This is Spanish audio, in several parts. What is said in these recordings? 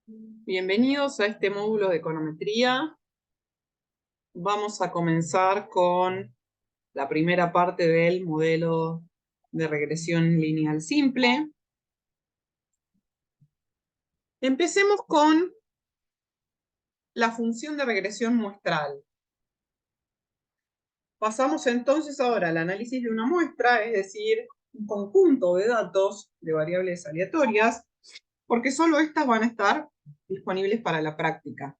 Bienvenidos a este módulo de econometría. Vamos a comenzar con la primera parte del modelo de regresión lineal simple. Empecemos con la función de regresión muestral. Pasamos entonces ahora al análisis de una muestra, es decir, un conjunto de datos de variables aleatorias, porque solo estas van a estar disponibles para la práctica.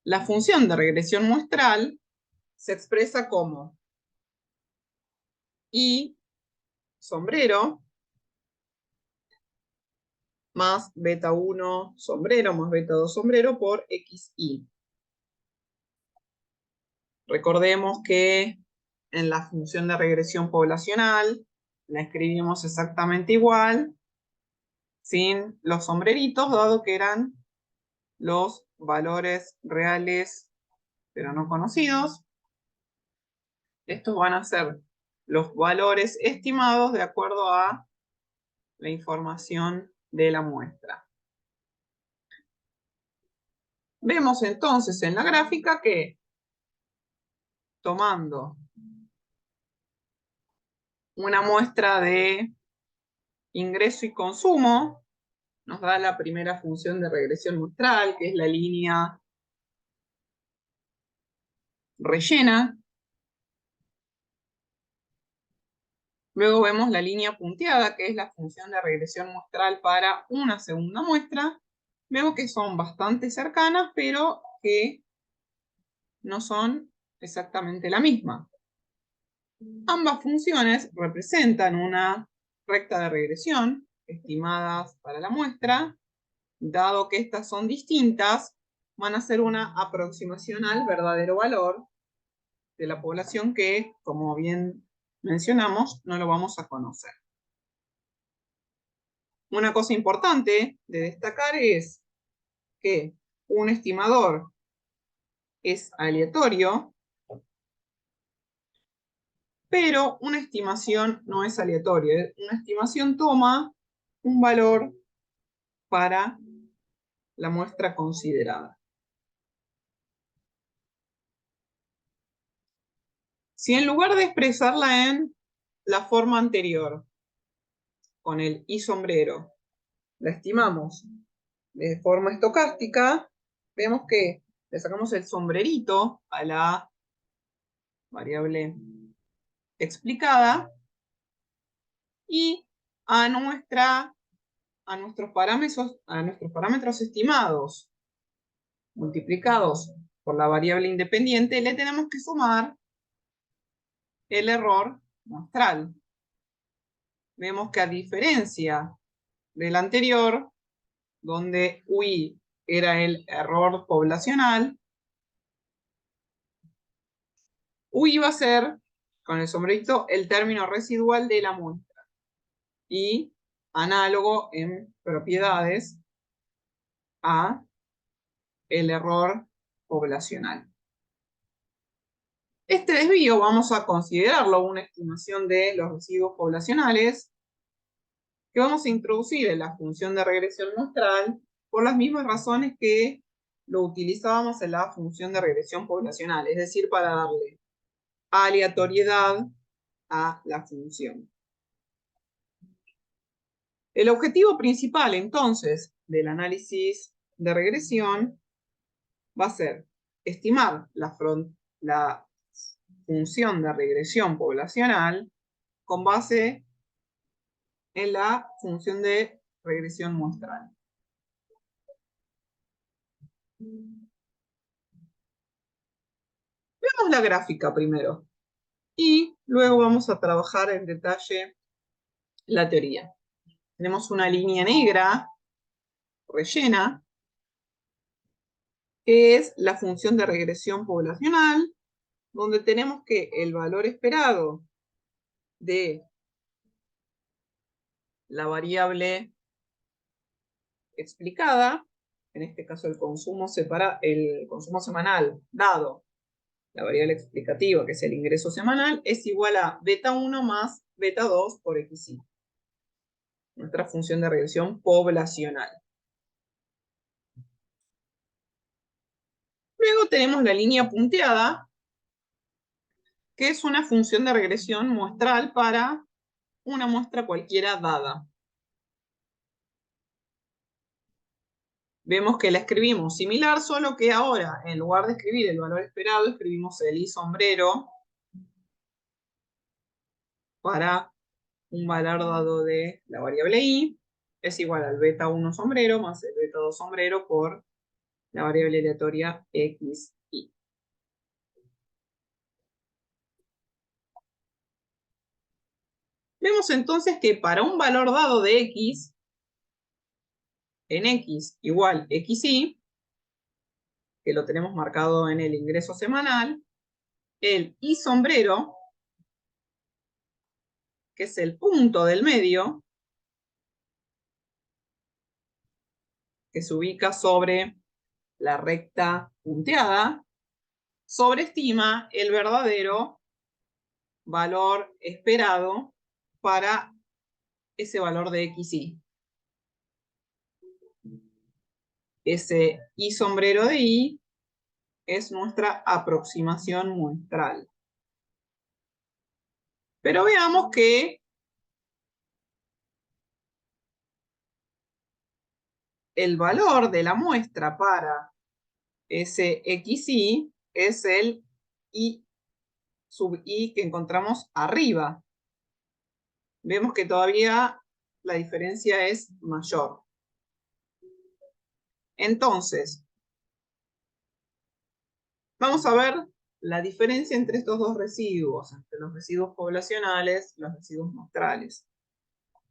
La función de regresión muestral se expresa como I sombrero más beta 1 sombrero más beta 2 sombrero por xi. Recordemos que en la función de regresión poblacional la escribimos exactamente igual, sin los sombreritos, dado que eran los valores reales pero no conocidos. Estos van a ser los valores estimados de acuerdo a la información de la muestra. Vemos entonces en la gráfica que tomando una muestra de ingreso y consumo, nos da la primera función de regresión muestral, que es la línea rellena. Luego vemos la línea punteada, que es la función de regresión muestral para una segunda muestra. Vemos que son bastante cercanas, pero que no son exactamente la misma. Ambas funciones representan una recta de regresión estimadas para la muestra. Dado que estas son distintas, van a ser una aproximación al verdadero valor de la población que, como bien mencionamos, no lo vamos a conocer. Una cosa importante de destacar es que un estimador es aleatorio, pero una estimación no es aleatoria. Una estimación toma un valor para la muestra considerada. Si en lugar de expresarla en la forma anterior, con el I sombrero, la estimamos de forma estocástica, vemos que le sacamos el sombrerito a la variable explicada y a nuestros parámetros estimados multiplicados por la variable independiente, le tenemos que sumar el error muestral. Vemos que a diferencia del anterior, donde UI era el error poblacional, UI va a ser, con el sombrerito, el término residual de la muestra. Y análogo en propiedades a el error poblacional. Este desvío vamos a considerarlo una estimación de los residuos poblacionales que vamos a introducir en la función de regresión muestral por las mismas razones que lo utilizábamos en la función de regresión poblacional, es decir, para darle aleatoriedad a la función. El objetivo principal, entonces, del análisis de regresión va a ser estimar la función de regresión poblacional con base en la función de regresión muestral. Veamos la gráfica primero y luego vamos a trabajar en detalle la teoría. Tenemos una línea negra rellena, que es la función de regresión poblacional, donde tenemos que el valor esperado de la variable explicada, en este caso el consumo semanal dado la variable explicativa, que es el ingreso semanal, es igual a beta 1 más beta 2 por xi. Nuestra función de regresión poblacional. tenemos la línea punteada, que es una función de regresión muestral para una muestra cualquiera dada. Vemos que la escribimos similar, solo que ahora, en lugar de escribir el valor esperado, escribimos el i sombrero para un valor dado de la variable i, es igual al beta 1 sombrero más el beta 2 sombrero por la variable aleatoria xi. Vemos entonces que para un valor dado de x, en x igual xi, que lo tenemos marcado en el ingreso semanal, el i sombrero, que es el punto del medio, que se ubica sobre la recta punteada, sobreestima el verdadero valor esperado para ese valor de xi. Ese i sombrero de i es nuestra aproximación muestral. Pero veamos que el valor de la muestra para ese xi es el i sub i que encontramos arriba. Vemos que todavía la diferencia es mayor. Entonces, vamos a ver la diferencia entre estos dos residuos, entre los residuos poblacionales y los residuos muestrales.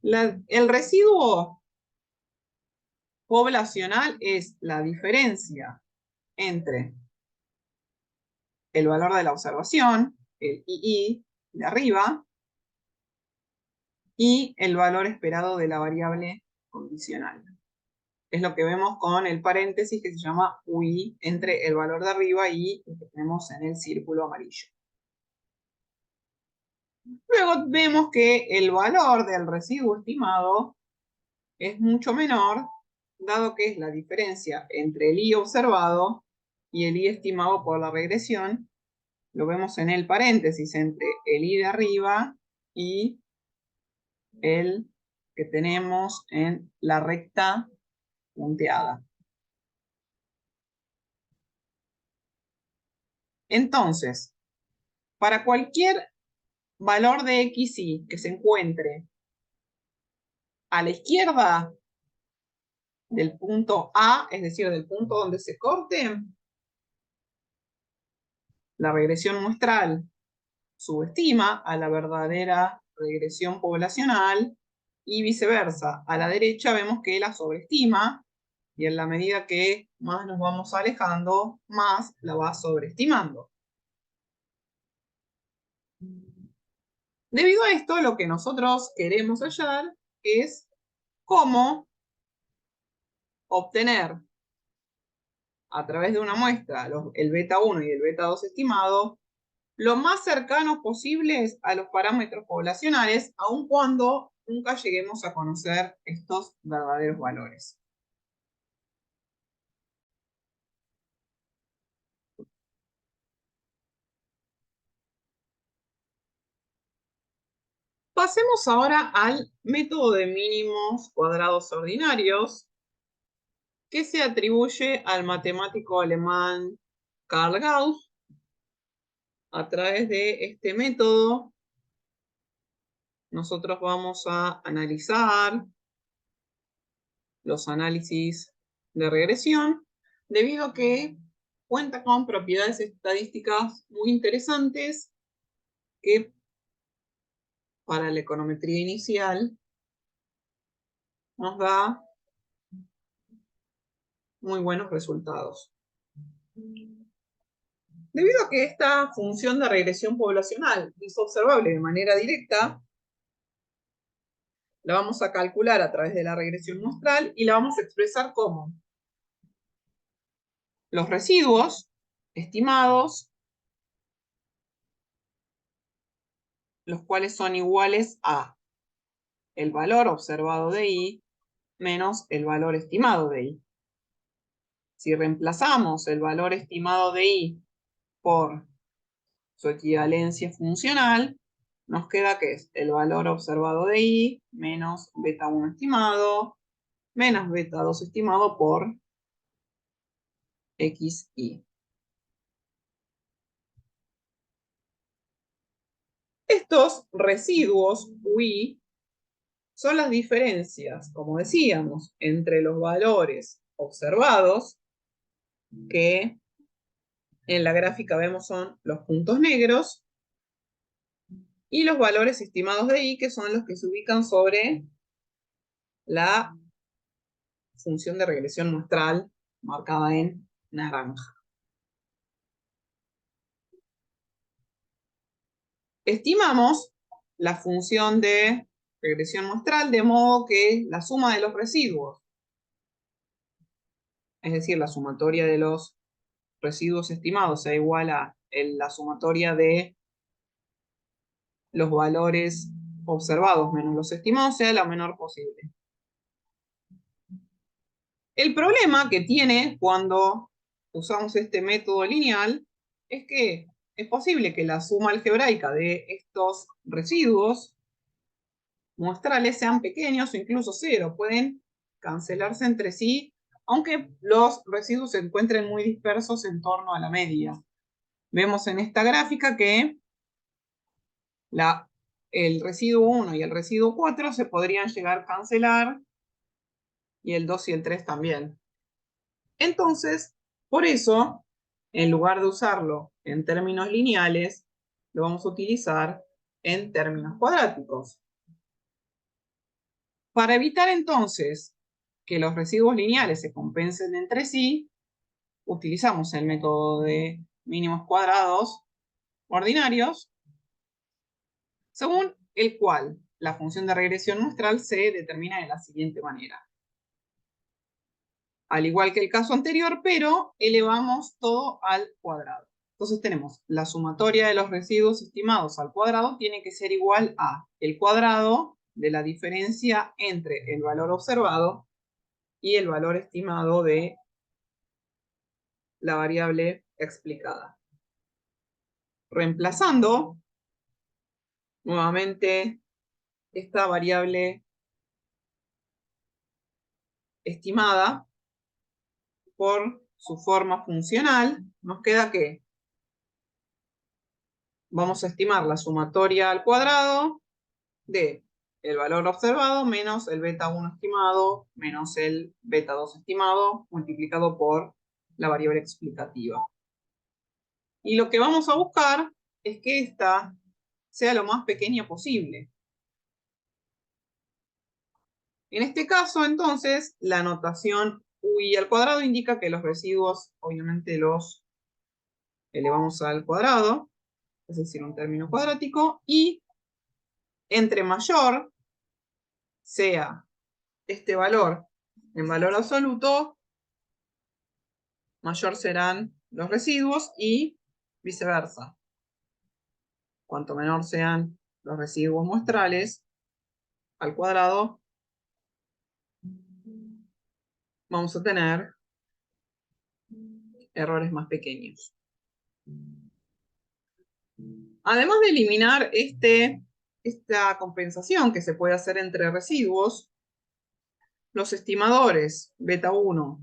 El residuo poblacional es la diferencia entre el valor de la observación, el II de arriba, y el valor esperado de la variable condicional. Es lo que vemos con el paréntesis que se llama UI entre el valor de arriba y lo que tenemos en el círculo amarillo. Luego vemos que el valor del residuo estimado es mucho menor, dado que es la diferencia entre el I observado y el I estimado por la regresión. Lo vemos en el paréntesis entre el I de arriba y el que tenemos en la recta punteada. Entonces, para cualquier valor de xi que se encuentre a la izquierda del punto A, es decir, del punto donde se corte, la regresión muestral subestima a la verdadera regresión poblacional y viceversa. A la derecha vemos que la sobreestima y en la medida que más nos vamos alejando, más la va sobreestimando. Debido a esto, lo que nosotros queremos hallar es cómo obtener a través de una muestra el beta 1 y el beta 2 estimado lo más cercanos posibles a los parámetros poblacionales, aun cuando nunca lleguemos a conocer estos verdaderos valores. Pasemos ahora al método de mínimos cuadrados ordinarios, que se atribuye al matemático alemán Karl Gauss. A través de este método, nosotros vamos a analizar los análisis de regresión, debido a que cuenta con propiedades estadísticas muy interesantes que para la econometría inicial nos da muy buenos resultados. Debido a que esta función de regresión poblacional es observable de manera directa, la vamos a calcular a través de la regresión muestral y la vamos a expresar como los residuos estimados, los cuales son iguales a el valor observado de I menos el valor estimado de I. Si reemplazamos el valor estimado de I por su equivalencia funcional, nos queda que es el valor observado de I menos beta 1 estimado menos beta 2 estimado por xi. Estos residuos UI son las diferencias, como decíamos, entre los valores observados, que en la gráfica vemos son los puntos negros, y los valores estimados de I, que son los que se ubican sobre la función de regresión muestral marcada en naranja. Estimamos la función de regresión muestral de modo que la suma de los residuos, es decir, la sumatoria de los residuos estimados, sea igual a la sumatoria de los valores observados menos los estimados, sea la menor posible. El problema que tiene cuando usamos este método lineal es que es posible que la suma algebraica de estos residuos muestrales sean pequeños o incluso cero, pueden cancelarse entre sí, aunque los residuos se encuentren muy dispersos en torno a la media. Vemos en esta gráfica que el residuo 1 y el residuo 4 se podrían llegar a cancelar, y el 2 y el 3 también. Entonces, por eso, en lugar de usarlo en términos lineales, lo vamos a utilizar en términos cuadráticos. Para evitar entonces que los residuos lineales se compensen entre sí, utilizamos el método de mínimos cuadrados ordinarios, según el cual la función de regresión muestral se determina de la siguiente manera. Al igual que el caso anterior, pero elevamos todo al cuadrado. Entonces tenemos la sumatoria de los residuos estimados al cuadrado tiene que ser igual a el cuadrado de la diferencia entre el valor observado y el valor estimado de la variable explicada. Reemplazando nuevamente esta variable estimada por su forma funcional, nos queda que vamos a estimar la sumatoria al cuadrado de el valor observado menos el beta 1 estimado menos el beta 2 estimado multiplicado por la variable explicativa. Y lo que vamos a buscar es que esta sea lo más pequeña posible. En este caso, entonces, la notación UI al cuadrado indica que los residuos, obviamente, los elevamos al cuadrado, es decir, un término cuadrático, y entre mayor sea este valor en valor absoluto, mayor serán los residuos y viceversa. Cuanto menor sean los residuos muestrales al cuadrado, vamos a tener errores más pequeños. Además de eliminar esta compensación que se puede hacer entre residuos, los estimadores beta 1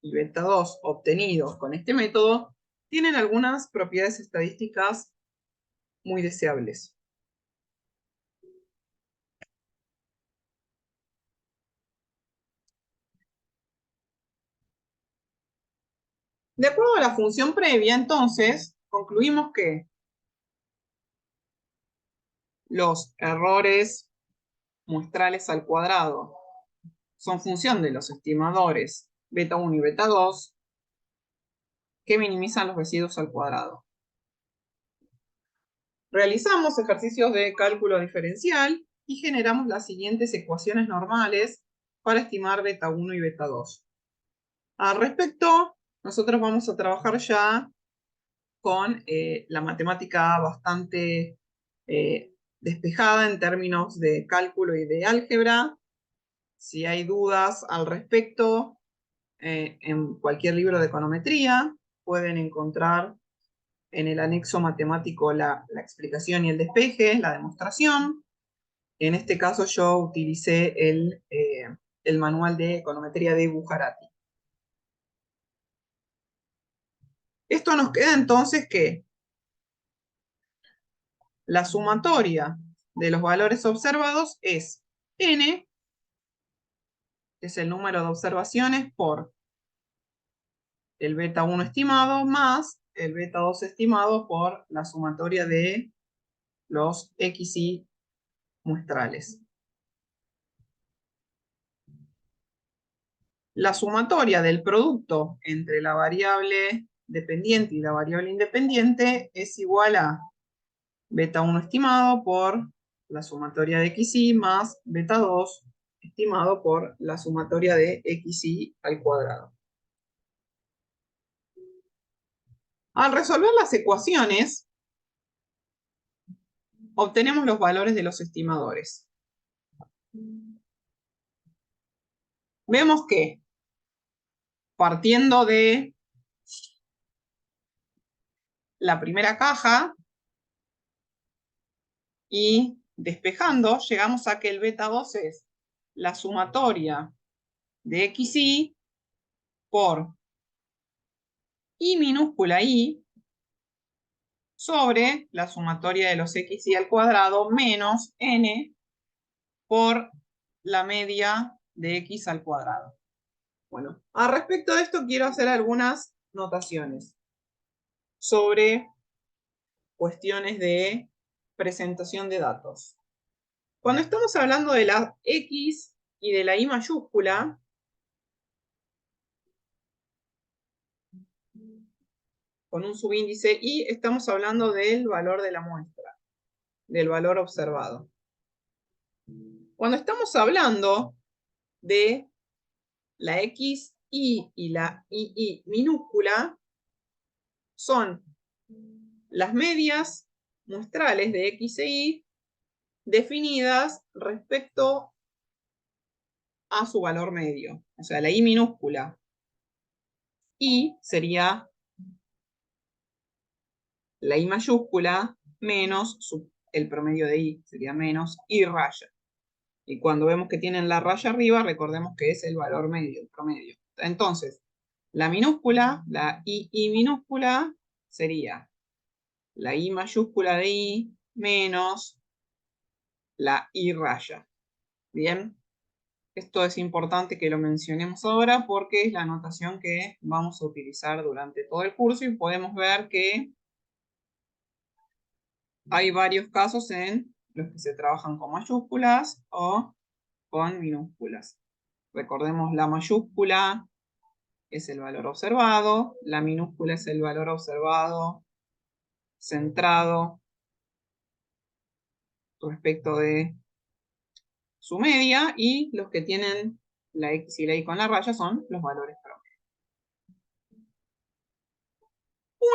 y beta 2 obtenidos con este método tienen algunas propiedades estadísticas muy deseables. De acuerdo a la función previa, entonces, concluimos que los errores muestrales al cuadrado son función de los estimadores beta 1 y beta 2 que minimizan los residuos al cuadrado. Realizamos ejercicios de cálculo diferencial y generamos las siguientes ecuaciones normales para estimar beta 1 y beta 2. Al respecto, nosotros vamos a trabajar ya con la matemática bastante despejada en términos de cálculo y de álgebra. Si hay dudas al respecto, en cualquier libro de econometría. Pueden encontrar en el anexo matemático la explicación y el despeje, la demostración. En este caso yo utilicé el manual de econometría de Bujarati. Esto nos queda entonces que la sumatoria de los valores observados es n, que es el número de observaciones, por el beta 1 estimado más el beta 2 estimado por la sumatoria de los xy muestrales. La sumatoria del producto entre la variable dependiente y la variable independiente es igual a beta 1 estimado por la sumatoria de xy más beta 2 estimado por la sumatoria de xy al cuadrado. Al resolver las ecuaciones, obtenemos los valores de los estimadores. Vemos que, partiendo de la primera caja y despejando, llegamos a que el beta 2 es la sumatoria de xy por y minúscula y sobre la sumatoria de los xy al cuadrado menos n por la media de x al cuadrado. Bueno, al respecto de esto quiero hacer algunas notaciones sobre cuestiones de presentación de datos. Cuando estamos hablando de la x y de la i mayúscula, con un subíndice i, estamos hablando del valor de la muestra, del valor observado. Cuando estamos hablando de la xi y la ii minúscula, son las medias muestrales de x e y definidas respecto a su valor medio. O sea, la i minúscula i sería la i mayúscula menos el promedio de i, sería menos i raya. Y cuando vemos que tienen la raya arriba, recordemos que es el valor medio, el promedio. Entonces, la minúscula, la i minúscula, sería la i mayúscula de i menos la i raya. Bien, esto es importante que lo mencionemos ahora porque es la notación que vamos a utilizar durante todo el curso y podemos ver que hay varios casos en los que se trabajan con mayúsculas o con minúsculas. Recordemos, la mayúscula es el valor observado, la minúscula es el valor observado centrado respecto de su media, y los que tienen la x y la y con la raya son los valores promedio.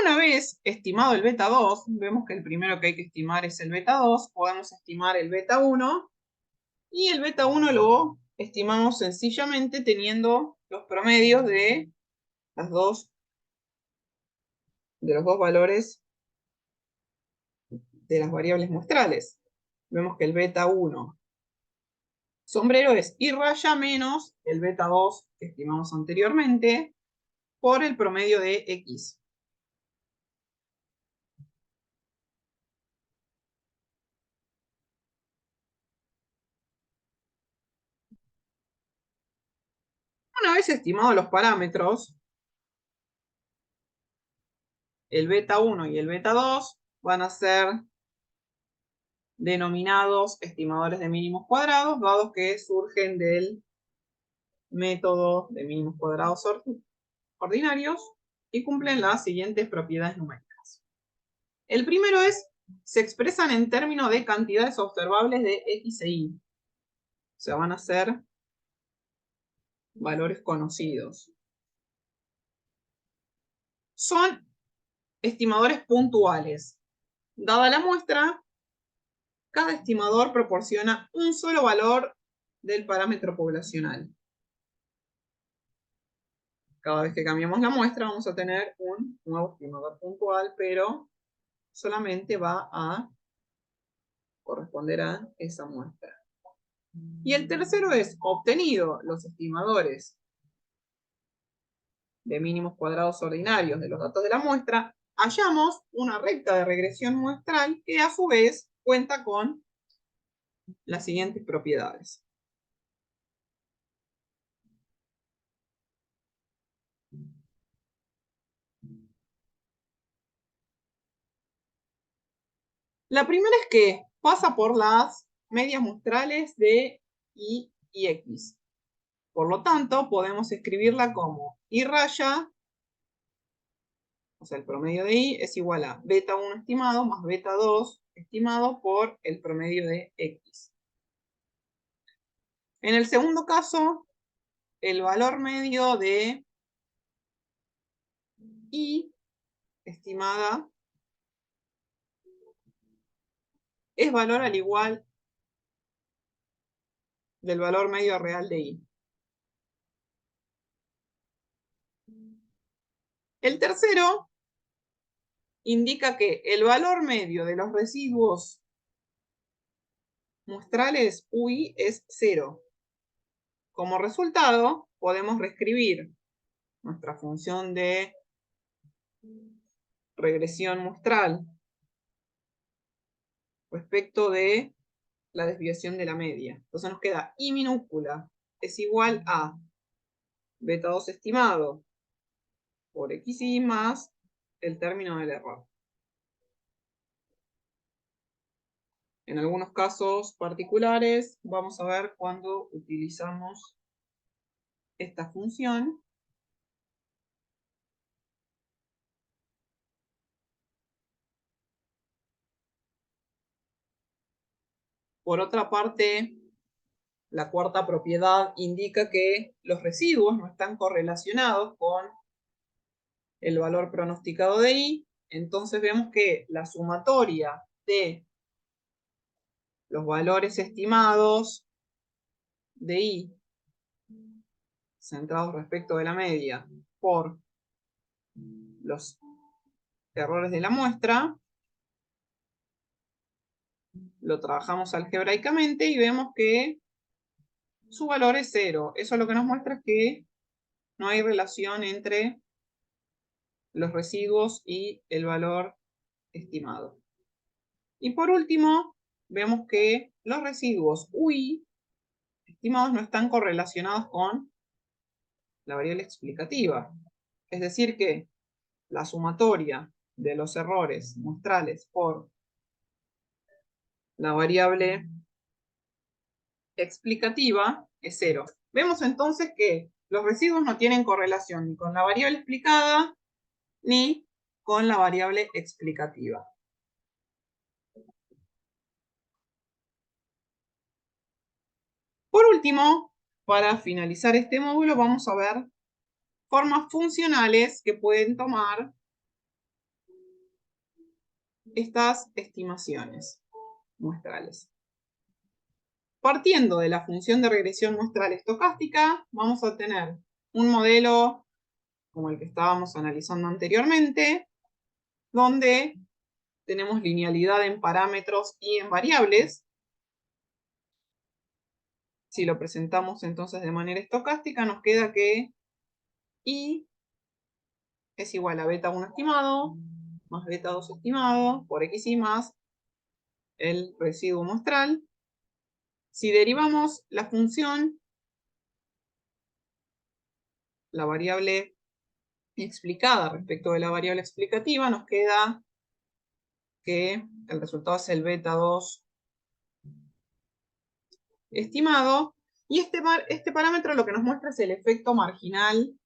Una vez estimado el beta 2, vemos que el primero que hay que estimar es el beta 2, podemos estimar el beta 1, y el beta 1 lo estimamos sencillamente teniendo los promedios de los dos valores de las variables muestrales. Vemos que el beta 1 sombrero es i raya menos el beta 2 que estimamos anteriormente por el promedio de x. Una vez estimados los parámetros, el beta 1 y el beta 2 van a ser denominados estimadores de mínimos cuadrados, dados que surgen del método de mínimos cuadrados ordinarios y cumplen las siguientes propiedades numéricas. El primero es, se expresan en términos de cantidades observables de x e y. O sea, van a ser valores conocidos. Son estimadores puntuales. Dada la muestra, cada estimador proporciona un solo valor del parámetro poblacional. Cada vez que cambiamos la muestra vamos a tener un nuevo estimador puntual, pero solamente va a corresponder a esa muestra. Y el tercero es, obtenido los estimadores de mínimos cuadrados ordinarios de los datos de la muestra, hallamos una recta de regresión muestral que a su vez cuenta con las siguientes propiedades. La primera es que pasa por las medias muestrales de Y y X. Por lo tanto, podemos escribirla como Y raya, o sea, el promedio de Y es igual a beta 1 estimado más beta 2 estimado por el promedio de X. En el segundo caso, el valor medio de Y estimada es valor al igual del valor medio real de Y. El tercero indica que el valor medio de los residuos muestrales UI es 0. Como resultado, podemos reescribir nuestra función de regresión muestral respecto de la desviación de la media. Entonces nos queda I minúscula es igual a beta 2 estimado por XY más el término del error. En algunos casos particulares vamos a ver cuando utilizamos esta función. Por otra parte, la cuarta propiedad indica que los residuos no están correlacionados con el valor pronosticado de Y. Entonces vemos que la sumatoria de los valores estimados de Y centrados respecto de la media por los errores de la muestra, lo trabajamos algebraicamente y vemos que su valor es 0. Eso lo que nos muestra es que no hay relación entre los residuos y el valor estimado. Y por último, vemos que los residuos UI estimados no están correlacionados con la variable explicativa. Es decir que la sumatoria de los errores muestrales por la variable explicativa es 0. Vemos entonces que los residuos no tienen correlación ni con la variable explicada ni con la variable explicativa. Por último, para finalizar este módulo, vamos a ver formas funcionales que pueden tomar estas estimaciones muestrales. Partiendo de la función de regresión muestral estocástica, vamos a tener un modelo como el que estábamos analizando anteriormente, donde tenemos linealidad en parámetros y en variables. Si lo presentamos entonces de manera estocástica, nos queda que Y es igual a beta 1 estimado más beta 2 estimado por XY más el residuo muestral. Si derivamos la función, la variable explicada respecto de la variable explicativa, nos queda que el resultado es el beta 2 estimado. Y este parámetro lo que nos muestra es el efecto marginal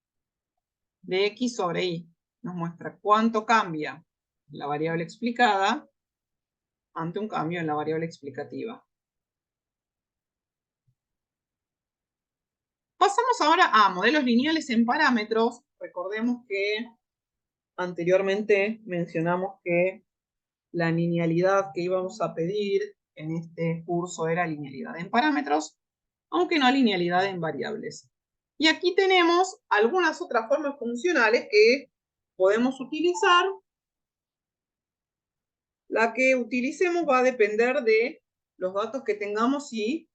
de X sobre Y. Nos muestra cuánto cambia la variable explicada ante un cambio en la variable explicativa. Pasamos ahora a modelos lineales en parámetros. Recordemos que anteriormente mencionamos que la linealidad que íbamos a pedir en este curso era linealidad en parámetros, aunque no linealidad en variables. Y aquí tenemos algunas otras formas funcionales que podemos utilizar. La que utilicemos va a depender de los datos que tengamos y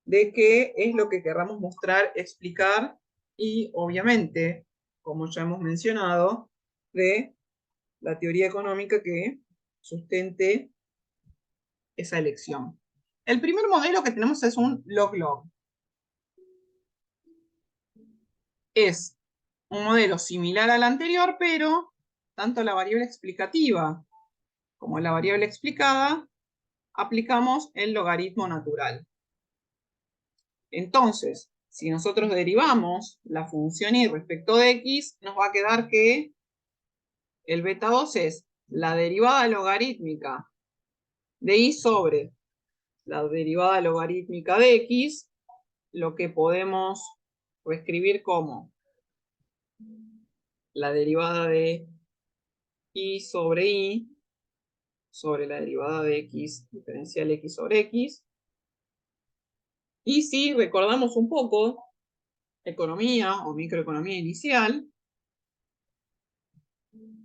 de qué es lo que querramos mostrar, explicar y, obviamente, como ya hemos mencionado, de la teoría económica que sustente esa elección. El primer modelo que tenemos es un log-log. Es un modelo similar al anterior, pero tanto la variable explicativa como la variable explicada aplicamos el logaritmo natural. Entonces, si nosotros derivamos la función y respecto de x, nos va a quedar que el beta 2 es la derivada logarítmica de y sobre la derivada logarítmica de x, lo que podemos reescribir como la derivada de y sobre la derivada de x diferencial x sobre x. Y si recordamos un poco economía o microeconomía inicial,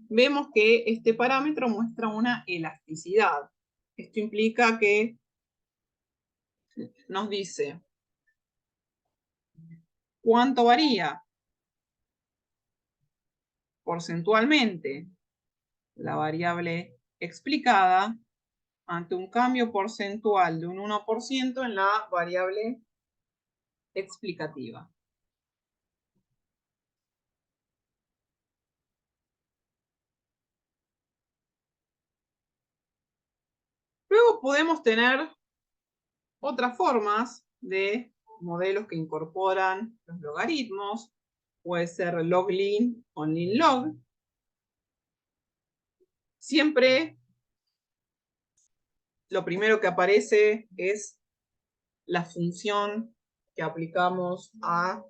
vemos que este parámetro muestra una elasticidad. Esto implica que nos dice cuánto varía porcentualmente la variable explicada ante un cambio porcentual de un 1% en la variable explicativa. Luego podemos tener otras formas de modelos que incorporan los logaritmos. Puede ser log-lin o lin-log. Siempre lo primero que aparece es la función que aplicamos a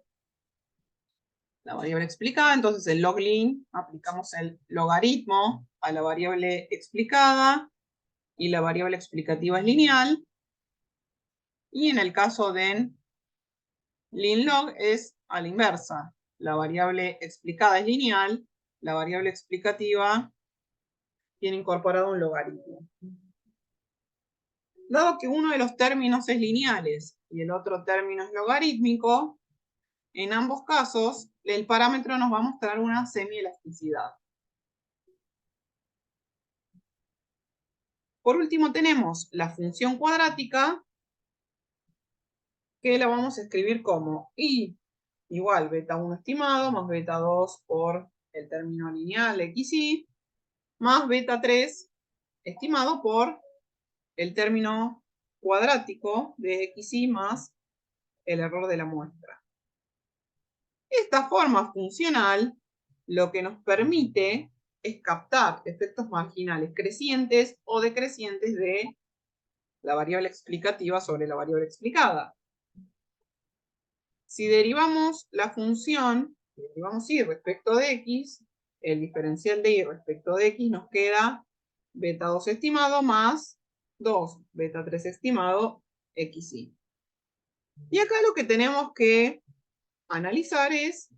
la variable explicada. Entonces, el log-lin, aplicamos el logaritmo a la variable explicada y la variable explicativa es lineal. Y en el caso de lin-log es a la inversa. La variable explicada es lineal, la variable explicativa tiene incorporado un logaritmo. Dado que uno de los términos es lineales y el otro término es logarítmico, en ambos casos el parámetro nos va a mostrar una semielasticidad. Por último tenemos la función cuadrática, que la vamos a escribir como y igual beta 1 estimado más beta 2 por el término lineal xy más beta 3 estimado por el término cuadrático de xy más el error de la muestra. Esta forma funcional lo que nos permite es captar efectos marginales crecientes o decrecientes de la variable explicativa sobre la variable explicada. Si derivamos la función, derivamos y respecto de x, el diferencial de y respecto de x nos queda beta 2 estimado más 2 beta 3 estimado xy. Y acá lo que tenemos que analizar es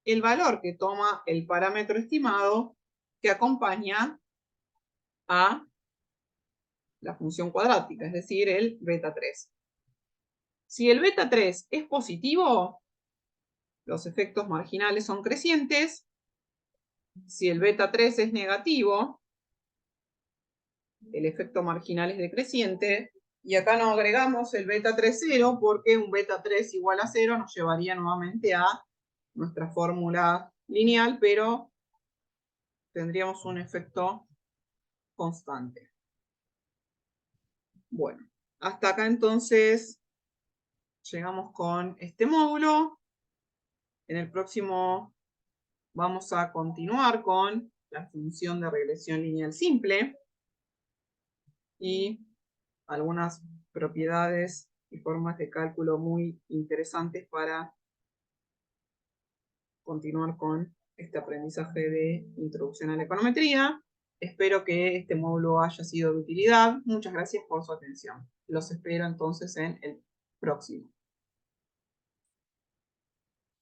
el valor que toma el parámetro estimado que acompaña a la función cuadrática, es decir, el beta 3. Si el beta 3 es positivo, los efectos marginales son crecientes. Si el beta 3 es negativo, el efecto marginal es decreciente. Y acá no agregamos el beta 3 0 porque un beta 3 igual a 0 nos llevaría nuevamente a nuestra fórmula lineal, pero tendríamos un efecto constante. Bueno, hasta acá entonces llegamos con este módulo. En el próximo vamos a continuar con la función de regresión lineal simple y algunas propiedades y formas de cálculo muy interesantes para continuar con este aprendizaje de introducción a la econometría. Espero que este módulo haya sido de utilidad. Muchas gracias por su atención. Los espero entonces en el próximo.